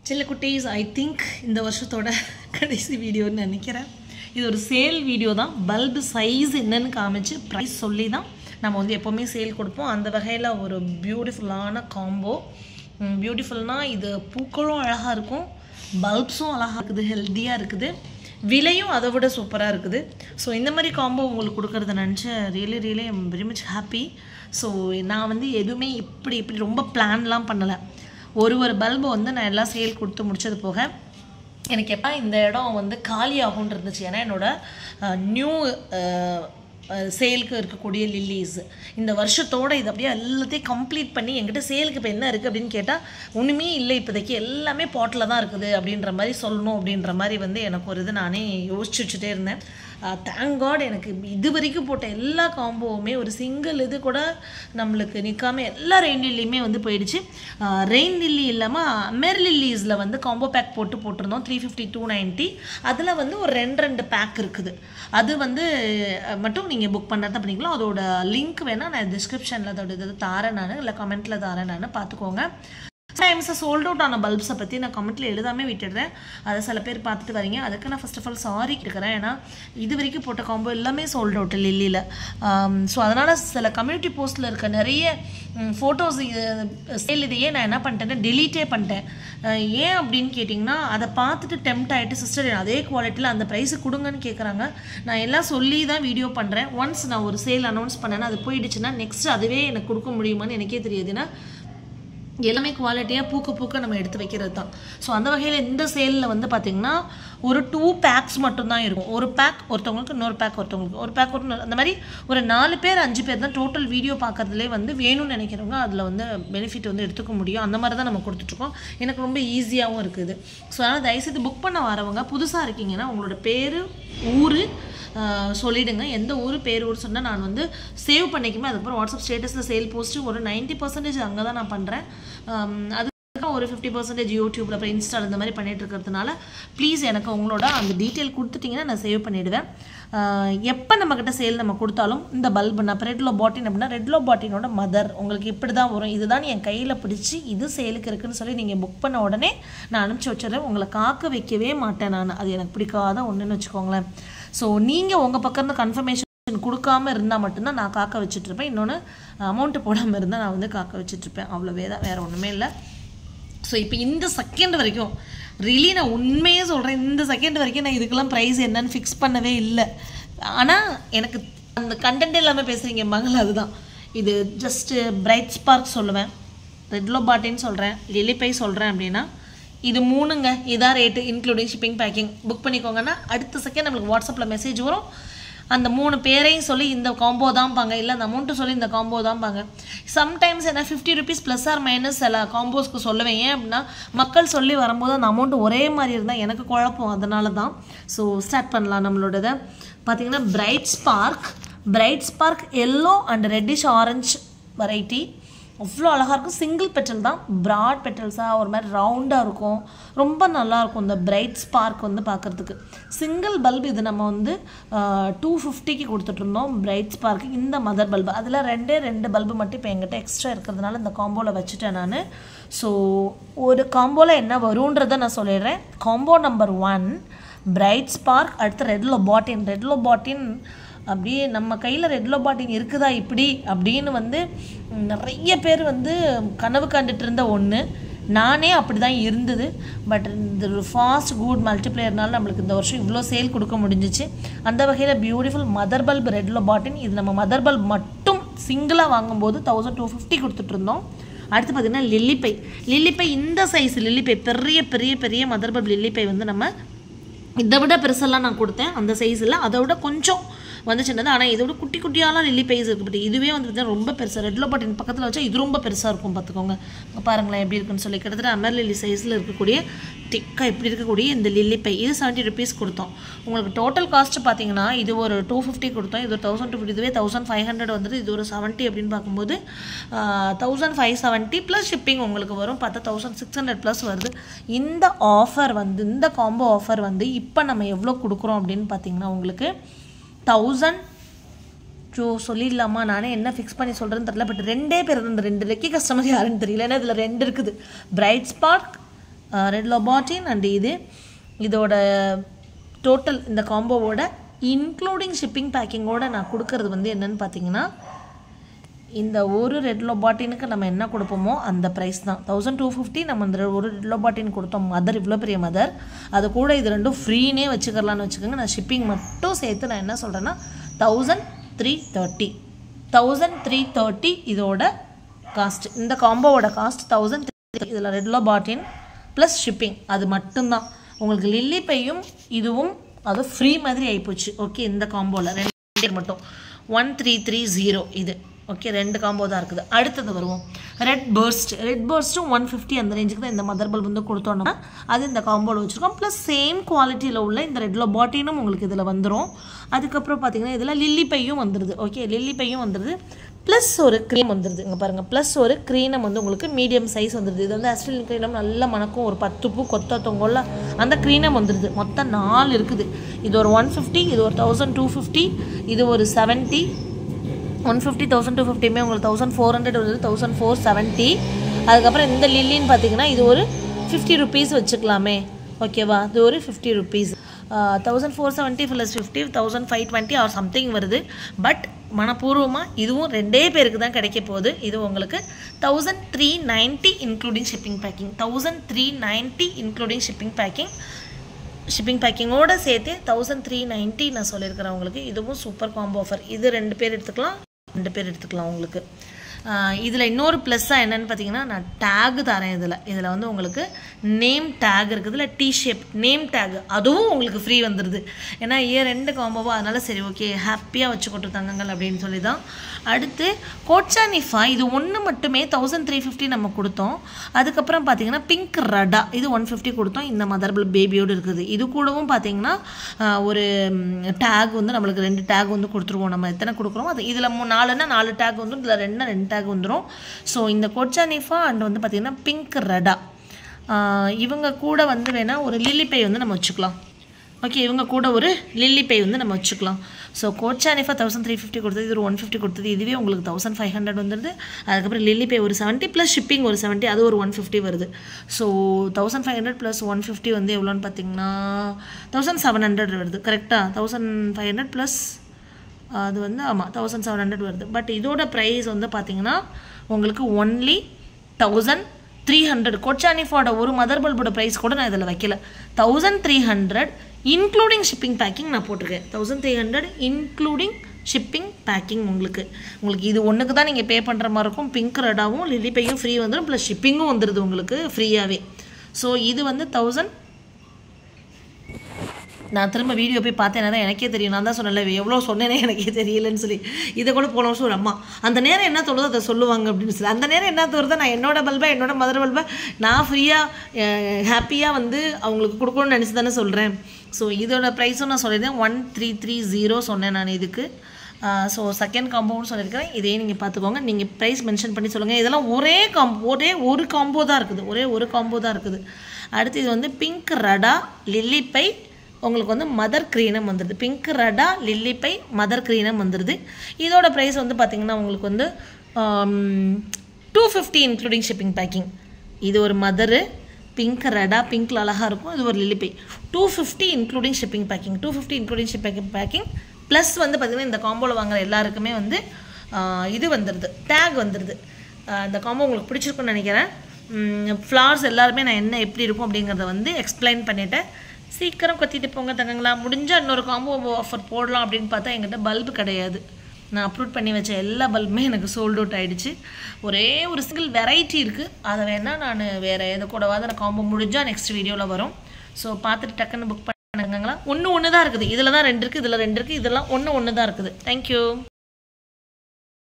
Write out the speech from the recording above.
செல்லக்குட்டீஸ் I think இந்த வருஷத்தோட கடைசி வீடியோன்னு நினைக்கிறேன். இது ஒரு சேல் வீடியோ தான். பல்பு சைஸ் என்னன்னு காமிச்சு ப்ரைஸ் சொல்லி தான் நம்ம வந்து எப்போவுமே சேல் கொடுப்போம். அந்த வகையில் ஒரு பியூட்டிஃபுல்லான காம்போ. பியூட்டிஃபுல்னால் இது பூக்களும் அழகாக இருக்கும், பல்ப்ஸும் அழகாக இருக்குது, ஹெல்த்தியாக இருக்குது, விலையும் அதை விட சூப்பராக இருக்குது. ஸோ இந்த மாதிரி காம்போ உங்களுக்கு கொடுக்குறத நினச்சி really I'm very much happy. So நான் வந்து எதுவுமே இப்படி ரொம்ப பிளான்லாம் பண்ணலை. ஒரு பல்பு வந்து நான் எல்லாம் சேல் கொடுத்து முடிச்சது போக எனக்கு எப்போ இந்த இடம் வந்து காலி ஆகும்னு இருந்துச்சு. ஏன்னா என்னோடய நியூ சேலுக்கு இருக்கக்கூடிய லில்லிஸ் இந்த வருஷத்தோடு இது அப்படியே எல்லாத்தையும் கம்ப்ளீட் பண்ணி என்கிட்ட சேலுக்கு இப்போ என்ன இருக்குது அப்படின்னு கேட்டால் ஒன்றுமே இல்லை, இப்போதைக்கு எல்லாமே பாட்டில் தான் இருக்குது அப்படின்ற மாதிரி சொல்லணும். அப்படின்ற மாதிரி வந்து எனக்கு ஒரு இது நானே யோசிச்சு வச்சுட்டே இருந்தேன். தேங்க் காட் எனக்கு இது வரைக்கும் போட்ட எல்லா காம்போவுமே ஒரு சிங்கிள் இது கூட நம்மளுக்கு நிற்காமல் எல்லா ரெயின் லில்லியுமே வந்து போயிடுச்சு. ரெயின் லில்லி இல்லாமல் அமெர் லில்லிஸில் வந்து காம்போ பேக் போட்டிருந்தோம் 350 290. அதில் வந்து ஒரு ரெண்டு பேக் இருக்குது. அது வந்து மட்டும் நீங்கள் புக் பண்ணுறது பண்ணிக்கலாம். அதோட லிங்க் வேணால் நான் டிஸ்கிரிப்ஷனில் அதோட இது தாரேன், நான் இல்லை கமெண்ட்டில் தாரேன், நான் பார்த்துக்கோங்க. டைம்ஸ் சோல்ட் அவுட் ஆன பல்ப்ஸை பற்றி நான் கமெண்ட்டில் எழுதாமல் விட்டுடுறேன். அதை சில பேர் பார்த்துட்டு வரீங்க, அதுக்கு நான் ஃபர்ஸ்ட் ஆஃப் ஆல் சாரி கேட்குறேன். ஏன்னா இது வரைக்கும் போட்ட காம்போ எல்லாமே சோல்ட் அவுட் லில்லியில். ஸோ அதனால் சில கம்யூனிட்டி போஸ்ட்டில் இருக்க நிறைய ஃபோட்டோஸ் சேல் இதையே நான் என்ன பண்ணிட்டேன்னா டெலீட்டே பண்ணிட்டேன். ஏன் அப்படின்னு கேட்டிங்கன்னா அதை பார்த்துட்டு டெம்ப்ட் ஆகிட்டு சிஸ்டர் அதே குவாலிட்டியில் அந்த ப்ரைஸு கொடுங்கன்னு கேட்குறாங்க. நான் எல்லாம் சொல்லி தான் வீடியோ பண்ணுறேன். ஒன்ஸ் நான் ஒரு சேல் அனௌன்ஸ் பண்ணேன்னா அது போயிடுச்சுன்னா நெக்ஸ்ட் அதுவே எனக்கு கொடுக்க முடியுமான்னு எனக்கே தெரியாதுன்னா எல்லாமே குவாலிட்டியாக பூக்க நம்ம எடுத்து வைக்கிறது தான். ஸோ அந்த வகையில் இந்த சேலில் வந்து பார்த்திங்கன்னா ஒரு 2 பேக்ஸ் மட்டும்தான் இருக்கும். ஒரு பேக் ஒருத்தவங்களுக்கு, இன்னொரு பேக் ஒருத்தவங்களுக்கு, ஒரு பேக் அந்த மாதிரி ஒரு 4 பேர் 5 பேர் தான் டோட்டல் வீடியோ பார்க்குறதுலே வந்து வேணும்னு நினைக்கிறவங்க அதில் வந்து பெனிஃபிட் வந்து எடுத்துக்க முடியும். அந்த மாதிரி தான் நம்ம கொடுத்துட்ருக்கோம். எனக்கு ரொம்ப ஈஸியாகவும் இருக்குது. ஸோ அதனால் தயவுசெய்து புக் பண்ண வரவங்க புதுசாக இருக்கீங்கன்னா உங்களோட பேர் ஊர் சொல்லிவிடுங்க. எந்த ஊர் பேர் ஊர் சொன்னால் நான் வந்து சேவ் பண்ணிக்குமே. அதுக்கப்புறம் வாட்ஸ்அப் ஸ்டேட்டஸில் சேல் போஸ்ட்டு ஒரு 90% அங்கே தான் நான் பண்ணுறேன். அதுக்கு ஒரு 50% யூடியூப்பில் அப்புறம் இன்ஸ்டால் இந்த மாதிரி பண்ணிகிட்டு இருக்கிறதுனால ப்ளீஸ் எனக்கு உங்களோட அந்த டீட்டெயில் கொடுத்துட்டிங்கன்னா நான் சேவ் பண்ணிவிடுவேன். எப்போ நம்மக்கிட்ட சேல் நம்ம கொடுத்தாலும் இந்த பல்பு நான் இப்போ ரெட் லோபாட்டின் அப்படின்னா ரெட் லோபாட்டினோட மதர் உங்களுக்கு இப்படி தான் வரும். இதுதான் என் கையில் பிடிச்சி இது சேலுக்கு இருக்குதுன்னு சொல்லி நீங்கள் புக் பண்ண உடனே நான் அனுப்பிச்சி வச்சிடுறேன். உங்களை காக்க வைக்கவே மாட்டேன் நான். அது எனக்கு பிடிக்காத ஒன்றுன்னு வச்சுக்கோங்களேன். ஸோ நீங்கள் உங்கள் பக்கம் இருந்து கன்ஃபர்மேஷன் கொடுக்காமல் இருந்தால் மட்டும்தான் நான் காக்க வச்சுட்ருப்பேன். இன்னொன்று அமௌண்ட்டு போடாமல் இருந்தால் நான் வந்து காக்க வச்சுட்ருப்பேன். அவ்வளோவே தான், வேறு ஒன்றுமே இல்லை. ஸோ இப்போ இந்த செகண்ட் வரைக்கும் ரியலி நான் உண்மையே சொல்கிறேன், இந்த செகண்ட் வரைக்கும் நான் இதுக்கெல்லாம் ப்ரைஸ் என்னன்னு ஃபிக்ஸ் பண்ணவே இல்லை. ஆனால் எனக்கு அந்த கண்டென்ட் எல்லாமே பேசுகிறீங்க மகள், அதுதான் இது. ஜஸ்ட்டு பிரைட் ஸ்பார்க் சொல்லுவேன், ரெட் லோபாட்டின்னு சொல்கிறேன், லில்லிபை சொல்கிறேன். அப்படின்னா இது 3ங்க, இதான் rate including shipping packing. Book பண்ணிக்கோங்கன்னா அடுத்த செகண்ட் நம்மளுக்கு வாட்ஸ்அப்பில் மெசேஜ் வரும். அந்த 3 பேரையும் சொல்லி இந்த காம்போ தான்பாங்க, இல்லை அந்த அமௌண்ட்டு சொல்லி இந்த காம்போ தான்பாங்க. சம்டைம்ஸ் என்ன 50 rupees ப்ளஸ் ஆர் மைனஸ் சில காம்போஸ்க்கு சொல்லுவேன். ஏன் அப்படின்னா மக்கள் சொல்லி வரும்போது அந்த அமௌண்ட்டு ஒரே மாதிரி இருந்தால் எனக்கு குழப்பம், அதனால தான். ஸோ ஸ்டார்ட் பண்ணலாம் நம்மளோடதை. பார்த்தீங்கன்னா bright spark yellow and reddish orange variety அவ்வளோ அழகாக இருக்கும். சிங்கிள் பெட்டல் தான், ப்ராட் பெட்டல்ஸாக ஒரு மாதிரி ரவுண்டாக இருக்கும், ரொம்ப நல்லாயிருக்கும் இந்த பிரைட் ஸ்பார்க் வந்து பார்க்குறதுக்கு. சிங்கிள் பல்பு இது நம்ம வந்து 250க்கு கொடுத்துட்ருந்தோம் பிரைட் ஸ்பார்க்கு. இந்த மதர் பல்பு அதில் 2 பல்பு மட்டும் இப்போ எங்கிட்ட எக்ஸ்ட்ரா இருக்கிறதுனால இந்த காம்போவில் வச்சுட்டேன் நான். ஸோ ஒரு காம்போவில் என்ன வரும்ன்றதை நான் சொல்லிடுறேன். காம்போ நம்பர் 1 பிரைட் ஸ்பார்க், அடுத்து ரெட் லோபாட்டின். அப்படியே நம்ம கையில் ரெட் லோபாட்டின் இருக்குதா இப்படி அப்படின்னு வந்து நிறைய பேர் வந்து கனவு கண்டுட்டு இருந்த ஒன்று. நானே அப்படி தான் இருந்தது. பட் இந்த ஃபாஸ்ட் குட் மல்டிப்ளேயர்னால நம்மளுக்கு இந்த வருஷம் இவ்வளோ சேல் கொடுக்க முடிஞ்சிச்சு. அந்த வகையில் பியூட்டிஃபுல் மதர் பல்ப் ரெட் லோபாட்டின். இது நம்ம மதர் பல்ப் மட்டும் சிங்கிளாக வாங்கும்போது 1250 கொடுத்துட்ருந்தோம். அடுத்து பார்த்திங்கன்னா லில்லிபை இந்த சைஸ் லில்லிபை பெரிய மதர் பல்ப் லில்லிபை வந்து நம்ம இதை விட பெருசெல்லாம் நான் கொடுத்தேன் அந்த சைஸில். அதை விட கொஞ்சம் வந்து சின்னது, ஆனால் இதோட குட்டியாலாம் லில்லி பைஸ் இருக்குது. பட் இதுவே வந்து ரொம்ப பெருசாக ரெட் லோபாட்டின் பக்கத்தில் வச்சா இது ரொம்ப பெருசாக இருக்கும். பார்த்துக்கோங்க, பாருங்களேன் எப்படி இருக்குன்னு சொல்லி. கிட்டத்தட்ட அமர் லில்லி சைஸில் இருக்கக்கூடிய திக்காக இப்படி இருக்கக்கூடிய இந்த லில்லி பை இது 70 rupees கொடுத்தோம். உங்களுக்கு டோட்டல் காஸ்ட்டு பார்த்தீங்கன்னா இது ஒரு 250 கொடுத்தோம், இது ஒரு 1250, இதுவே 1500 வந்துட்டு. இது ஒரு 70 அப்படின்னு பார்க்கும்போது 1570 ப்ளஸ் ஷிப்பிங் உங்களுக்கு வரும். பார்த்தா 1600 ப்ளஸ் வருது. இந்த ஆஃபர் வந்து இந்த காம்போ ஆஃபர் வந்து இப்போ நம்ம எவ்வளோ கொடுக்குறோம் அப்படின்னு பார்த்தீங்கன்னா உங்களுக்கு 1000 சொல்லிடலாமா, நானே என்ன ஃபிக்ஸ் பண்ணி சொல்கிறேன்னு தெரியல. பட் 2 பேர் இந்த 2 ரெக்கி கஸ்டமர் யாருன்னு தெரியல. ஏன்னா இதில் 2 இருக்குது. பிரைட் ஸ்பார்க் ரெட் லொபாட்டின் அண்ட் இதோட டோட்டல் இந்த காம்போவோட இன்க்ளூடிங் ஷிப்பிங் பேக்கிங்கோட நான் கொடுக்கறது வந்து என்னென்னு பார்த்தீங்கன்னா இந்த ஒரு ரெட் லொபாட்டினுக்கு நம்ம என்ன கொடுப்போமோ அந்த ப்ரைஸ் தான் 1250. நம்ம இந்த ஒரு ரெட் லொபாட்டின் கொடுத்தோம் மதர், இவ்வளோ பெரிய மதர். அது கூட இது ரெண்டும் ஃப்ரீனே வச்சுக்கலான்னு வச்சுக்கோங்க. நான் ஷிப்பிங் மட்டும் சேர்த்து நான் என்ன சொல்கிறேன்னா 1330 இதோட காஸ்ட். இந்த காம்போவோட காஸ்ட் 1330. இதில் ரெட் லொபாட்டின் ப்ளஸ் ஷிப்பிங் அது மட்டும்தான். உங்களுக்கு லில்லி பையும் இதுவும் அது ஃப்ரீ மாதிரி ஆகிப்போச்சு. ஓகே, இந்த காம்போவில் 2 மட்டும் 1330 இது. ஓகே, 2 காம்போ தான் இருக்குது. அடுத்தது வருவோம் ரெட் பர்ஸ்ட்டும் 150 அந்த ரேஞ்சுக்கு தான் இந்த மதர் பல்ப் வந்து கொடுத்தோன்னா அது இந்த காம்போவில் வச்சுருக்கோம். ப்ளஸ் சேம் குவாலிட்டியில் உள்ள இந்த ரெட் லொபாட்டினும் உங்களுக்கு இதில் வந்துடும். அதுக்கப்புறம் பார்த்தீங்கன்னா இதில் லில்லி பையும் வந்துடுது. ஓகே, லில்லி பையும் வந்துடுது. ப்ளஸ் ஒரு க்ரீம் வந்துடுது. இங்கே பாருங்கள், ப்ளஸ் ஒரு க்ரீனம் வந்து உங்களுக்கு மீடியம் சைஸ் வந்துடுது. இது வந்து அஸ்ட்ரலியன் க்ரீனம் நல்ல மணக்கும். ஒரு 10 பூ கொத்த தொங்கல்ல அந்த க்ரீனம் வந்துடுது. மொத்தம் 4 இருக்குது. இது ஒரு 150, இது ஒரு 1250, இது ஒரு 70. 150 1250 உங்களுக்கு 1400 வருது, 1470. அதுக்கப்புறம் இந்த லில்லின்னு பார்த்தீங்கன்னா இது ஒரு 50 rupees வச்சுக்கலாமே. ஓகேவா, இது ஒரு 50 rupees. 1470 + 50 1520 ஆர் சம்திங் வருது. பட் மனப்பூர்வமாக இதுவும் 2 பேருக்கு தான் கிடைக்க போகுது. இது உங்களுக்கு 1390 including shipping packing. 1390 including shipping பேக்கிங்கோடு சேர்த்து 1390 நான் சொல்லியிருக்கிறேன் உங்களுக்கு. இதுவும் சூப்பர் காம்போ ஆஃபர். இது 2 பேர் எடுத்துக்கலாம், 2 பேர் எடுத்துக்கலாம் உங்களுக்கு. இதில் இன்னொரு ப்ளஸ்ஸாக என்னென்னு பார்த்தீங்கன்னா நான் டேகு தரேன். இதில் வந்து உங்களுக்கு நேம் டேக் இருக்குது, இல்லை ஷேப் நேம் டேக் அதுவும் உங்களுக்கு ஃப்ரீ வந்துடுது. ஏன்னா 2 காம்போவோ, அதனால் சரி ஓகே ஹாப்பியாக வச்சுக்கொட்டு தங்கங்கள் அப்படின்னு சொல்லி தான். அடுத்து கோச்சானிஃபா இது ஒன்று மட்டுமே 1350 நம்ம கொடுத்தோம். அதுக்கப்புறம் பார்த்தீங்கன்னா பிங்க் ரடா இது 150 கொடுத்தோம். இந்த மதர் பேபியோடு இருக்குது. இது கூடவும் பார்த்தீங்கன்னா ஒரு டேக் வந்து நம்மளுக்கு 2 டேக் வந்து கொடுத்துருவோம். நம்ம எத்தனை கொடுக்குறோம் அது இதில் 4ன்னா 4 டேக் வந்துடும், இதில் 2 டேக் வந்துடும். ஸோ இந்த கோச்சானிஃபா அண்ட் வந்து பார்த்தீங்கன்னா பிங்க் ரடா இவங்க கூட வந்து வேணால் ஒரு லில்லி பை வந்து நம்ம வச்சுக்கலாம். ஓகே, இவங்க கூட ஒரு லில்லி பை வந்து நம்ம வச்சுக்கலாம். ஸோ கோச்சானிஃபா 1350 கொடுத்தது, இது ஒரு 150 கொடுத்தது. இதுவே உங்களுக்கு 1500 வந்துடுது. அதுக்கப்புறம் லில்லி பை ஒரு 70 ப்ளஸ் ஷிப்பிங் ஒரு 70, அது ஒரு 150 வருது. ஸோ 1500 + 150 வந்து எவ்வளோன்னு பார்த்தீங்கன்னா 1700 வருது. கரெக்டாக 1500 ப்ளஸ் அது வந்து ஆமாம் 1700 வருது. பட் இதோட ப்ரைஸ் வந்து பார்த்தீங்கன்னா உங்களுக்கு ஒன்லி 1300. கோச்சானிஃபாவோட ஒரு மதர் பல்போட ப்ரைஸ் கூட நான் இதில் வைக்கல. 1300 இன்க்ளூடிங் ஷிப்பிங் பேக்கிங் நான் போட்டிருக்கேன். 1300 இன்க்ளூடிங் ஷிப்பிங் பேக்கிங். உங்களுக்கு இது ஒன்றுக்கு தான் நீங்கள் பே பண்ணுற மாதிரி இருக்கும். பிங்க் ரெடாவும் லில்லி பையும் ஃப்ரீ வந்துடும், ப்ளஸ் ஷிப்பிங்கும் வந்துடுது உங்களுக்கு ஃப்ரீயாகவே. ஸோ இது வந்து 1000. நான் திரும்ப வீடியோ போய் பார்த்தேன்னா தான் எனக்கே தெரியும். நான் தான் சொன்னல எவ்வளோ சொன்னேனே எனக்கே தெரியலன்னு சொல்லி. இதை கூட போன வருஷம் ஒரு அம்மா அந்த நேரம் என்ன தோணுதோ அதை சொல்லுவாங்க அப்படின்னு சொல்லி. அந்த நேரம் என்ன தோணுதோ நான் என்னோட பல்பை என்னோட மதர் பல்பை நான் ஃப்ரீயாக ஹாப்பியாக வந்து அவங்களுக்கு கொடுக்கணும்னு நினச்சி தானே சொல்கிறேன். ஸோ இதோட ப்ரைஸும் நான் சொல்லியிருந்தேன் 1330 சொன்னேன் நான் இதுக்கு. ஸோ செகண்ட் காம்போன்னு சொல்லியிருக்கிறேன். இதையே நீங்கள் பார்த்துக்கோங்க. நீங்கள் ப்ரைஸ் மென்ஷன் பண்ணி சொல்லுங்கள். இதெல்லாம் ஒரே ஒரு காம்போ தான் இருக்குது. ஒரு காம்போ தான் இருக்குது. அடுத்து இது வந்து பிங்க் ரடா லில்லி பை உங்களுக்கு வந்து மதர் க்ரீனம் வந்துடுது. பிங்க் ரடா லில்லி பை மதர் க்ரீனம் வந்துடுது. இதோட ப்ரைஸ் வந்து பார்த்திங்கன்னா உங்களுக்கு வந்து 250 இன்க்ளூடிங் ஷிப்பிங் பேக்கிங். இது ஒரு மதரு பிங்க் ரடா பிங்க்கில் அழகாக இருக்கும். இது ஒரு லில்லி பை 250 including shipping packing. 250 including shipping packing plus வந்து பார்த்திங்கன்னா இந்த காம்போவில் வாங்குற எல்லாருக்குமே வந்து இது வந்துடுது, டேக் வந்துடுது. இந்த காம்போ உங்களுக்கு பிடிச்சிருக்குன்னு நினைக்கிறேன். ஃப்ளார்ஸ் எல்லாருமே நான் என்ன எப்படி இருக்கும் அப்படிங்கிறத வந்து எக்ஸ்பிளைன் பண்ணிவிட்டேன். சீக்கிரம் கொத்திட்டு போங்க தங்கங்களா. முடிஞ்சால் இன்னொரு காம்போ ஆஃபர் போடலாம் அப்படின்னு பார்த்தா எங்கிட்ட பல்பு கிடையாது. நான் அப்லோட் பண்ணி வச்ச எல்லா பல்புமே எனக்கு சோல்ட் அவுட் ஆகிடுச்சு. ஒரே ஒரு சிங்கிள் வெரைட்டி இருக்குது. அதை வேணால் நான் வேறு எது கூடவாத நான் காம்போ முடிஞ்சால் நெக்ஸ்ட் வீடியோவில் வரும். ஸோ பார்த்துட்டு டக்குன்னு புக் பண்ணுங்கங்களா. ஒன்று தான் இருக்குது. இதில் தான் 2 இருக்குது, இதில் 2 இருக்குது, இதெல்லாம் ஒன்று தான் இருக்குது. தேங்க்யூ.